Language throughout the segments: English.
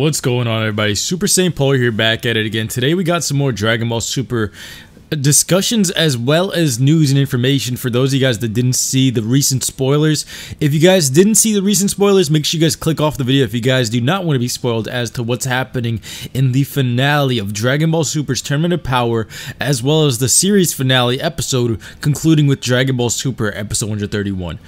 What's going on, everybody? Super Saiyan Polar here, back at it again. Today we got some more Dragon Ball Super discussions as well as news and information for those of you guys that didn't see the recent spoilers. If you guys didn't see the recent spoilers, make sure you guys click off the video if you guys do not want to be spoiled as to what's happening in the finale of Dragon Ball Super's Tournament of Power, as well as the series finale episode concluding with Dragon Ball Super episode 131.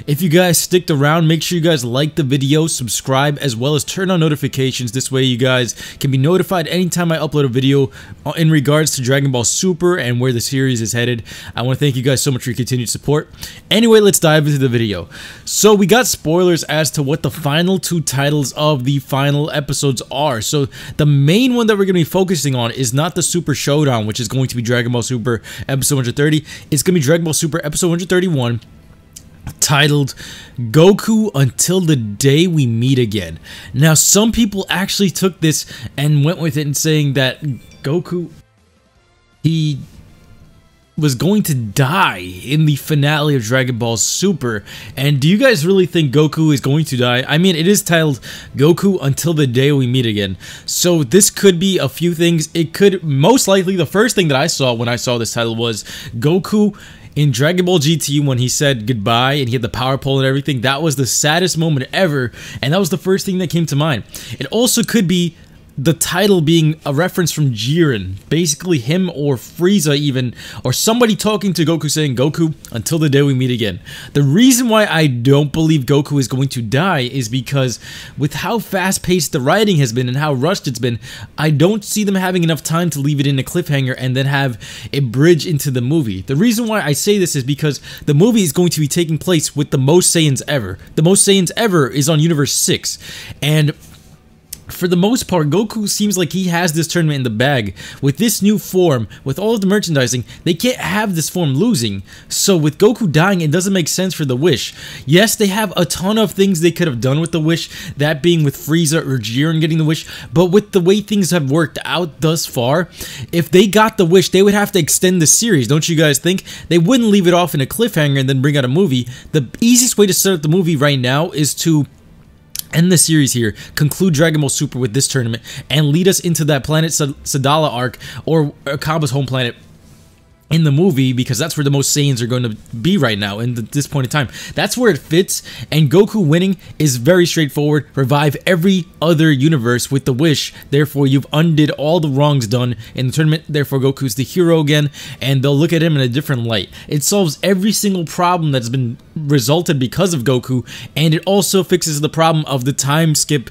If you guys sticked around, make sure you guys like the video, subscribe, as well as turn on notifications. This way you guys can be notified anytime I upload a video in regards to Dragon Ball Super and where the series is headed. I want to thank you guys so much for your continued support. Anyway, let's dive into the video. So we got spoilers as to what the final two titles of the final episodes are. So the main one that we're going to be focusing on is not the Super Showdown, which is going to be Dragon Ball Super episode 130. It's going to be Dragon Ball Super episode 131, titled Goku Until the Day We Meet Again. Now, some people actually took this and went with it and saying that Goku, he was going to die in the finale of Dragon Ball Super. And do you guys really think Goku is going to die? I mean, it is titled Goku Until the Day We Meet Again. So this could be a few things. It could, most likely, the first thing that I saw when I saw this title was Goku in Dragon Ball GT when he said goodbye and he had the power pole and everything. That was the saddest moment ever, and that was the first thing that came to mind. It also could be the title being a reference from Jiren, basically him or Frieza even, or somebody talking to Goku saying, Goku, until the day we meet again. The reason why I don't believe Goku is going to die is because with how fast-paced the writing has been and how rushed it's been, I don't see them having enough time to leave it in a cliffhanger and then have a bridge into the movie. The reason why I say this is because the movie is going to be taking place with the most Saiyans ever. The most Saiyans ever is on Universe 6, and for the most part, Goku seems like he has this tournament in the bag. With this new form, with all of the merchandising, they can't have this form losing. So with Goku dying, it doesn't make sense for the Wish. Yes, they have a ton of things they could have done with the Wish, that being with Frieza or Jiren getting the Wish, but with the way things have worked out thus far, if they got the Wish, they would have to extend the series, don't you guys think? They wouldn't leave it off in a cliffhanger and then bring out a movie. The easiest way to set up the movie right now is to end the series here, conclude Dragon Ball Super with this tournament, and lead us into that planet Sadala arc, or Akaba's home planet, in the movie, because that's where the most Saiyans are going to be right now in this point in time. That's where it fits, and Goku winning is very straightforward. Revive every other universe with the Wish, therefore you've undid all the wrongs done in the tournament, therefore Goku's the hero again, and they'll look at him in a different light. It solves every single problem that's been resulted because of Goku, and it also fixes the problem of the time skip,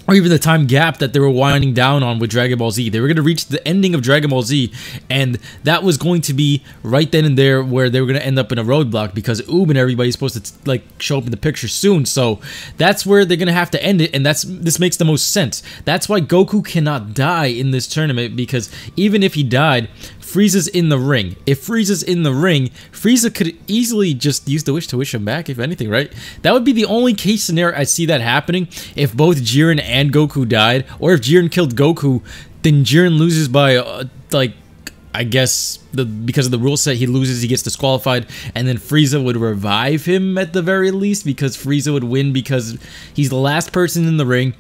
or even the time gap that they were winding down on with Dragon Ball Z. They were going to reach the ending of Dragon Ball Z, and that was going to be right then and there where they were going to end up in a roadblock, because Oob and everybody's supposed to like show up in the picture soon. So that's where they're going to have to end it, and this makes the most sense. That's why Goku cannot die in this tournament, because even if he died, Frieza's in the ring. If Frieza's in the ring, Frieza could easily just use the Wish to wish him back, if anything, right? That would be the only case scenario I see that happening, if both Jiren and Goku died, or if Jiren killed Goku, then Jiren loses by, like, I guess, because of the rule set, he loses, he gets disqualified, and then Frieza would revive him at the very least, because Frieza would win because he's the last person in the ring,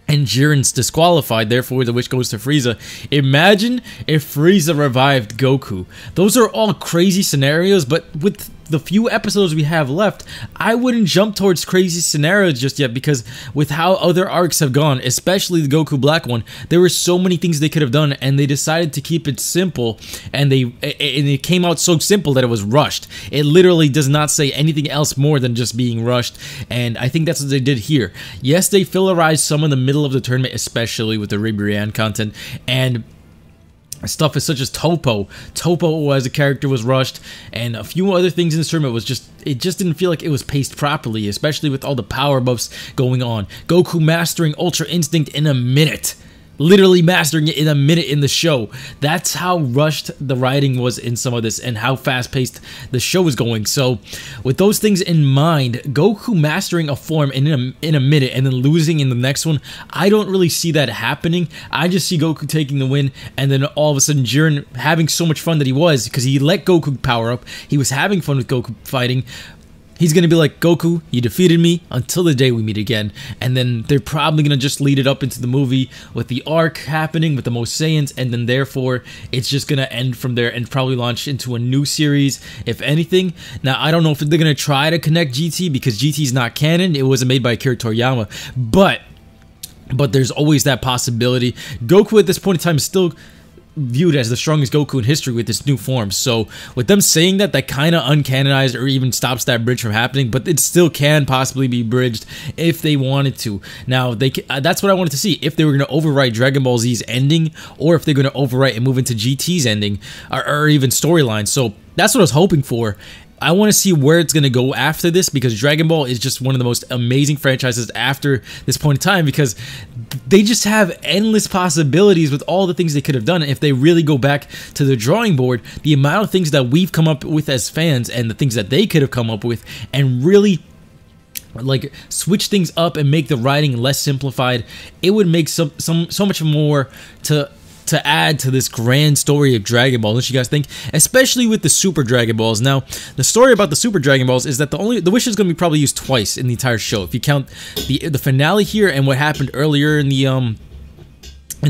and Jiren's disqualified, therefore the Wish goes to Frieza. Imagine if Frieza revived Goku. Those are all crazy scenarios, but with the few episodes we have left, I wouldn't jump towards crazy scenarios just yet, because with how other arcs have gone, especially the Goku Black one, there were so many things they could have done, and they decided to keep it simple, and it came out so simple that it was rushed. It literally does not say anything else more than just being rushed, and I think that's what they did here. Yes, they fillerized some in the middle of the tournament, especially with the Ribrianne content, and stuff is such as Topo as a character was rushed, and a few other things in this tournament was just, it just didn't feel like it was paced properly, especially with all the power buffs going on. Goku mastering Ultra Instinct in a minute. Literally mastering it in a minute in the show. That's how rushed the writing was in some of this, and how fast-paced the show was going. So, with those things in mind, Goku mastering a form in a minute and then losing in the next one, I don't really see that happening. I just see Goku taking the win, and then all of a sudden Jiren having so much fun that he was, because he let Goku power up. He was having fun with Goku fighting, He's going to be like, Goku, you defeated me until the day we meet again. And then they're probably going to just lead it up into the movie with the arc happening with the Most Saiyans. And then therefore, it's just going to end from there and probably launch into a new series, if anything. Now, I don't know if they're going to try to connect GT because GT is not canon. It wasn't made by Akira Toriyama. But there's always that possibility. Goku at this point in time is still viewed as the strongest Goku in history with this new form. So with them saying that, that kind of uncanonized or even stops that bridge from happening, but it still can possibly be bridged if they wanted to. Now that's what I wanted to see, if they were going to overwrite Dragon Ball Z's ending, or if they're going to overwrite and move into GT's ending, or even storyline. So that's what I was hoping for. I want to see where it's going to go after this, because Dragon Ball is just one of the most amazing franchises after this point in time, because they just have endless possibilities with all the things they could have done. If they really go back to the drawing board, the amount of things that we've come up with as fans and the things that they could have come up with, and really like switch things up and make the writing less simplified, it would make so much more to add to this grand story of Dragon Ball, don't you guys think? Especially with the Super Dragon Balls. Now, the story about the Super Dragon Balls is that the wish is going to be probably used twice in the entire show. If you count the finale here and what happened earlier in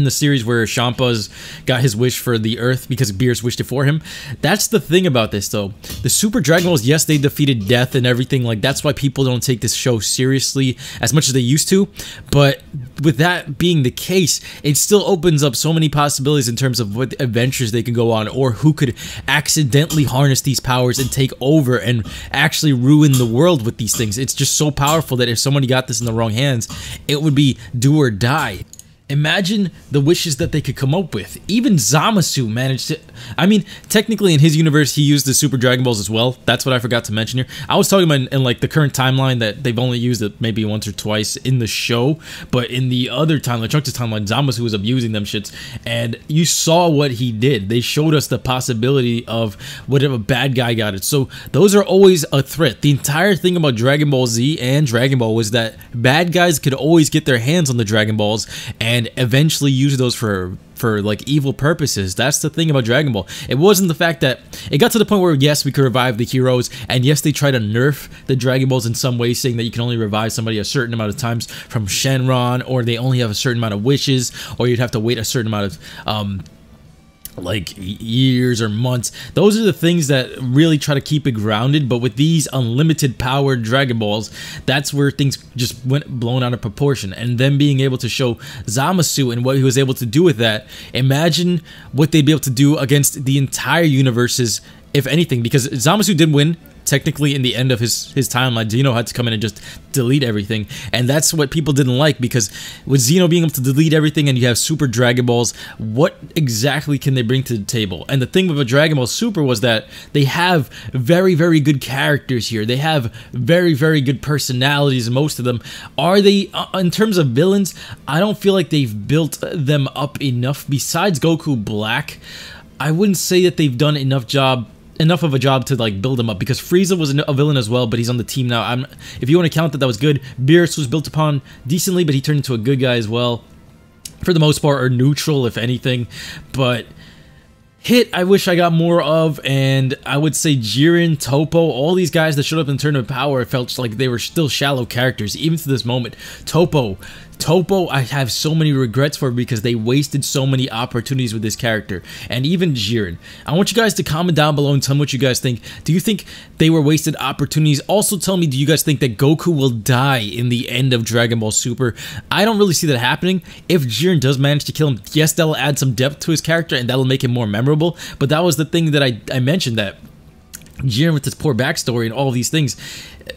the series where Champa's got his wish for the Earth because Beerus wished it for him. That's the thing about this, though. The Super Dragon Balls, yes, they defeated death and everything. Like, that's why people don't take this show seriously as much as they used to. But with that being the case, it still opens up so many possibilities in terms of what adventures they can go on, or who could accidentally harness these powers and take over and actually ruin the world with these things. It's just so powerful that if somebody got this in the wrong hands, it would be do or die. Imagine the wishes that they could come up with. Even Zamasu managed to... I mean, technically in his universe, he used the Super Dragon Balls as well. That's what I forgot to mention here. I was talking about in like the current timeline that they've only used it maybe once or twice in the show. But in the other timeline, Trunks' timeline, Zamasu was abusing them shits. And you saw what he did. They showed us the possibility of what if a bad guy got it. So those are always a threat. The entire thing about Dragon Ball Z and Dragon Ball was that bad guys could always get their hands on the Dragon Balls and eventually use those for like evil purposes. That's the thing about Dragon Ball. It wasn't the fact that it got to the point where yes, we could revive the heroes, and yes, they try to nerf the Dragon Balls in some way, saying that you can only revive somebody a certain amount of times from Shenron, or they only have a certain amount of wishes, or you'd have to wait a certain amount of like years or months. Those are the things that really try to keep it grounded. But with these unlimited powered Dragon Balls, that's where things just went blown out of proportion. And then being able to show Zamasu and what he was able to do with that, imagine what they'd be able to do against the entire universes, if anything, because Zamasu did win technically in the end of his timeline. Zeno had to come in and just delete everything, and that's what people didn't like, because with Zeno being able to delete everything and you have Super Dragon Balls, what exactly can they bring to the table? And the thing with a Dragon Ball Super was that they have very, very good characters here. They have very, very good personalities, most of them. Are they, in terms of villains, I don't feel like they've built them up enough. Besides Goku Black, I wouldn't say that they've done enough of a job to like build him up, because Frieza was a villain as well, but he's on the team now. If you want to count that, that was good. Beerus was built upon decently, but he turned into a good guy as well, for the most part, or neutral if anything. But Hit, I wish I got more of, and I would say Jiren, Topo, all these guys that showed up in Tournament of Power, it felt like they were still shallow characters, even to this moment. Topo, I have so many regrets for, because they wasted so many opportunities with this character. And even Jiren. I want you guys to comment down below and tell me what you guys think. Do you think they were wasted opportunities? Also tell me, do you guys think that Goku will die in the end of Dragon Ball Super? I don't really see that happening. If Jiren does manage to kill him, yes, that'll add some depth to his character and that'll make him more memorable. But that was the thing that I mentioned, that Jiren with this poor backstory and all of these things,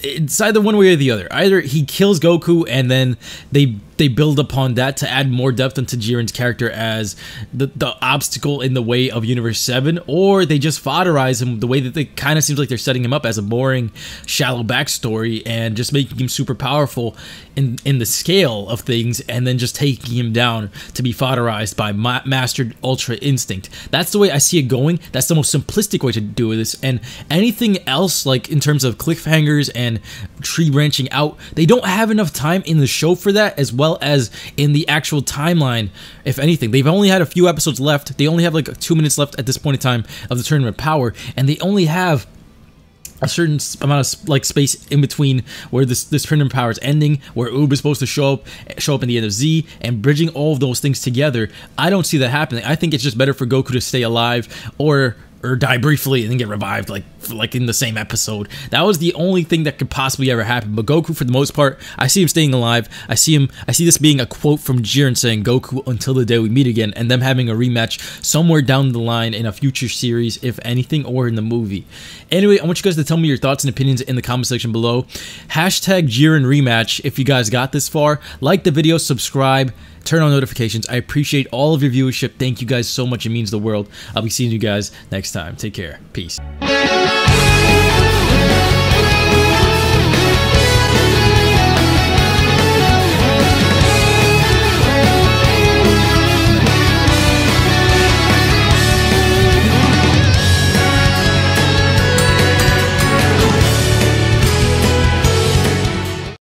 it's either one way or the other. Either he kills Goku and then they build upon that to add more depth into Jiren's character as the obstacle in the way of Universe 7, or they just foderize him the way that it kind of seems like they're setting him up as a boring, shallow backstory and just making him super powerful in the scale of things, and then just taking him down to be foderized by mastered Ultra Instinct. That's the way I see it going. That's the most simplistic way to do this, and anything else, like in terms of cliffhangers and tree branching out, they don't have enough time in the show for that, as well as in the actual timeline. If anything, they've only had a few episodes left. They only have like 2 minutes left at this point in time of the Tournament of Power, and they only have a certain amount of like space in between where this Trinity power is ending, where Uber is supposed to show up in the end of Z, and bridging all of those things together. I don't see that happening. I think it's just better for Goku to stay alive or die briefly and then get revived like in the same episode. That was the only thing that could possibly ever happen. But Goku, for the most part, I see him staying alive. I see this being a quote from Jiren saying Goku until the day we meet again, and them having a rematch somewhere down the line in a future series, if anything, or in the movie. Anyway, I want you guys to tell me your thoughts and opinions in the comment section below. Hashtag Jiren rematch if you guys got this far. Like the video, subscribe, turn on notifications. I appreciate all of your viewership. Thank you guys so much. It means the world. I'll be seeing you guys next time. Take care. Peace.